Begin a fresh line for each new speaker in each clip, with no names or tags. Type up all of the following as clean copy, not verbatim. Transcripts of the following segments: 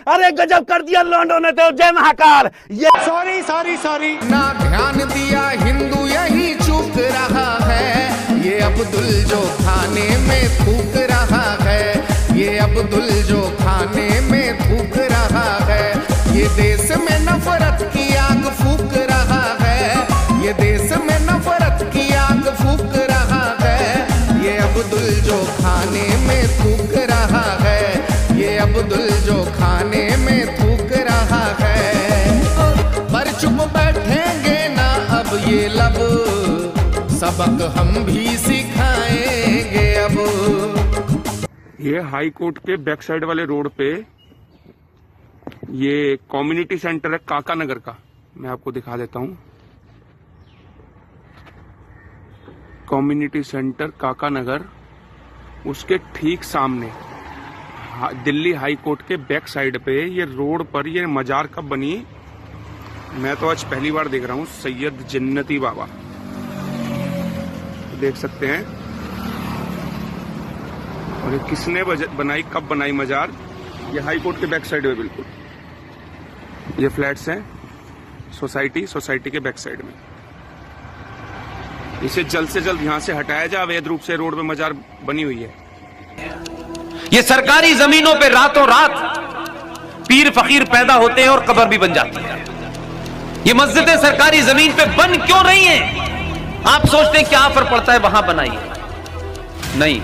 अरे गजब कर दिया लॉन्डो ने तो। जय महाकाल। ये
सॉरी ना ध्यान दिया हिंदू यही चूक रहा है। ये अब्दुल जो खाने में थूक रहा है, ये अब्दुल जो खाने में थूक रहा है। ये देश में नफरत की आग फूक रहा है, ये देश में नफरत की आग फूक रहा है। ये अब्दुल जो खाने में थूक रहा है, ये अब्दुल जो खाने में थूक रहा है। पर चुप बैठेंगे ना अब ये लब, सबक हम भी सिखाएंगे अब।
ये हाई कोर्ट के बैक साइड वाले रोड पे ये कम्युनिटी सेंटर है काका नगर का। मैं आपको दिखा देता हूँ। कम्युनिटी सेंटर काका नगर, उसके ठीक सामने दिल्ली हाई कोर्ट के बैक साइड पे ये रोड पर ये मजार कब बनी, मैं तो आज पहली बार देख रहा हूँ। सैयद जन्नती बाबा देख सकते हैं। और ये किसने बनाई, कब बनाई मजार, ये हाई कोर्ट के बैक साइड में बिल्कुल। ये फ्लैट्स हैं सोसाइटी के बैक साइड में। इसे जल्द से जल्द यहां से हटाया जाए। अवैध रूप से रोड पे मजार बनी हुई है।
ये सरकारी जमीनों पे रातों रात पीर फकीर पैदा होते हैं और कब्र भी बन जाती है। ये मस्जिदें सरकारी जमीन पे बन क्यों रही हैं? आप सोचते हैं क्या फर्क पड़ता है वहां बनाइए? नहीं,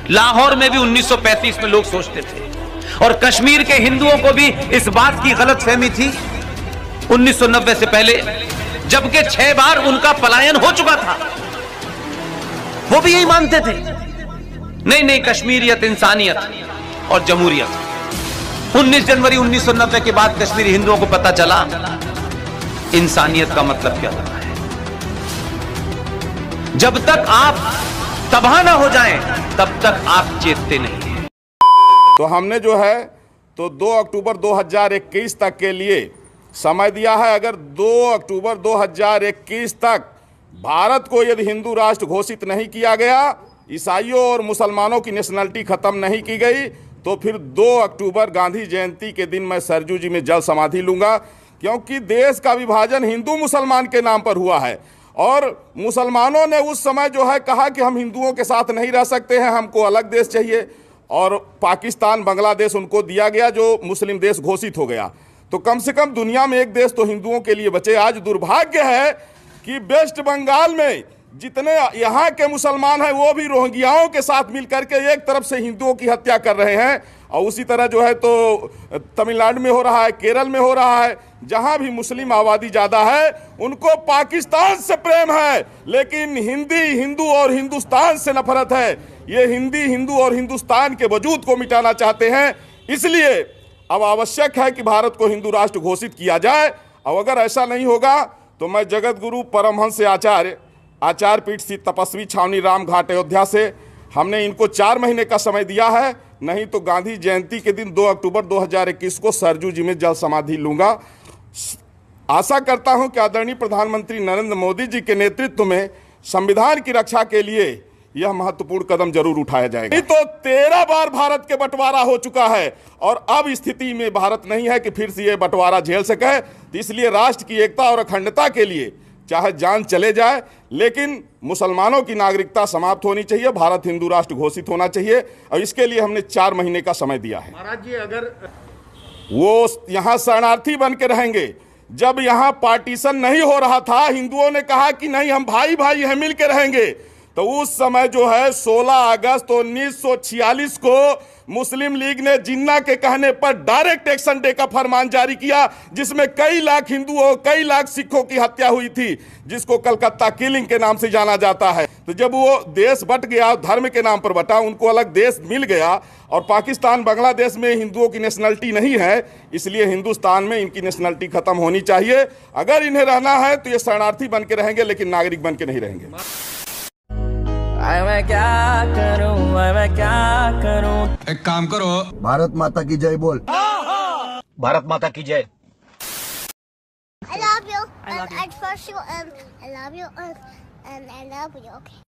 लाहौर में भी 1935 में लोग सोचते थे, और कश्मीर के हिंदुओं को भी इस बात की गलत फहमी थी 1990 से पहले, जबकि 6 बार उनका पलायन हो चुका था। वो भी यही मानते थे, नहीं कश्मीरियत, इंसानियत और जमहूरियत। 19 जनवरी 1990 के बाद कश्मीरी हिंदुओं को पता चला इंसानियत का मतलब क्या होता है। जब तक आप तबाह ना हो जाएं, तब तक आप चेतते नहीं हैं।
तो हमने जो है तो 2 अक्टूबर 2021 तक के लिए समय दिया है। अगर 2 अक्टूबर 2021 तक भारत को यदि हिंदू राष्ट्र घोषित नहीं किया गया, ईसाइयों और मुसलमानों की नेशनलिटी खत्म नहीं की गई, तो फिर 2 अक्टूबर गांधी जयंती के दिन मैं सरजू जी में जल समाधि लूंगा। क्योंकि देश का विभाजन हिंदू मुसलमान के नाम पर हुआ है, और मुसलमानों ने उस समय जो है कहा कि हम हिंदुओं के साथ नहीं रह सकते हैं, हमको अलग देश चाहिए, और पाकिस्तान, बांग्लादेश उनको दिया गया जो मुस्लिम देश घोषित हो गया। तो कम से कम दुनिया में एक देश तो हिंदुओं के लिए बचे। आज दुर्भाग्य है कि वेस्ट बंगाल में जितने यहाँ के मुसलमान हैं वो भी रोहिंग्याओं के साथ मिलकर के एक तरफ से हिंदुओं की हत्या कर रहे हैं, और उसी तरह जो है तो तमिलनाडु में हो रहा है, केरल में हो रहा है। जहाँ भी मुस्लिम आबादी ज़्यादा है उनको पाकिस्तान से प्रेम है, लेकिन हिंदू और हिंदुस्तान से नफरत है। ये हिंदू और हिंदुस्तान के वजूद को मिटाना चाहते हैं। इसलिए अब आवश्यक है कि भारत को हिंदू राष्ट्र घोषित किया जाए। और अगर ऐसा नहीं होगा तो मैं जगत गुरु परमहंस आचार्य पीठ श्री तपस्वी छावनी राम घाट अयोध्या से हमने इनको 4 महीने का समय दिया है। नहीं तो गांधी जयंती के दिन 2 अक्टूबर 2021 को सरजू जी में जल समाधि लूंगा। आशा करता हूं कि आदरणीय प्रधानमंत्री नरेंद्र मोदी जी के नेतृत्व में संविधान की रक्षा के लिए यह महत्वपूर्ण कदम जरूर उठाया जाएगा। नहीं तो 13 बार भारत के बंटवारा हो चुका है, और अब स्थिति में भारत नहीं है कि फिर से ये बंटवारा झेल सके। तो इसलिए राष्ट्र की एकता और अखंडता के लिए चाहे जान चले जाए, लेकिन मुसलमानों की नागरिकता समाप्त होनी चाहिए, भारत हिंदू राष्ट्र घोषित होना चाहिए। और इसके लिए हमने 4 महीने का समय दिया है।
महाराज जी, अगर
वो यहाँ शरणार्थी बन के रहेंगे, जब यहाँ पार्टीशन नहीं हो रहा था, हिंदुओं ने कहा कि नहीं हम भाई भाई हैं, मिल के रहेंगे, तो उस समय जो है 16 अगस्त 1946 को मुस्लिम लीग ने जिन्ना के कहने पर डायरेक्ट एक्शन डे का फरमान जारी किया, जिसमें कई लाख हिंदुओं, कई लाख सिखों की हत्या हुई थी, जिसको कलकत्ता किलिंग के नाम से जाना जाता है। तो जब वो देश बट गया, धर्म के नाम पर बटा, उनको अलग देश मिल गया, और पाकिस्तान, बांग्लादेश में हिंदुओं की नेशनलिटी नहीं है, इसलिए हिंदुस्तान में इनकी नेशनलिटी खत्म होनी चाहिए। अगर इन्हें रहना है तो ये शरणार्थी बन के रहेंगे, लेकिन नागरिक बन के नहीं रहेंगे।
मैं क्या करूं?
एक काम करो,
भारत माता की जय बोल।
भारत माता की जय।
I love you. I love you. I love you. I love you. Okay.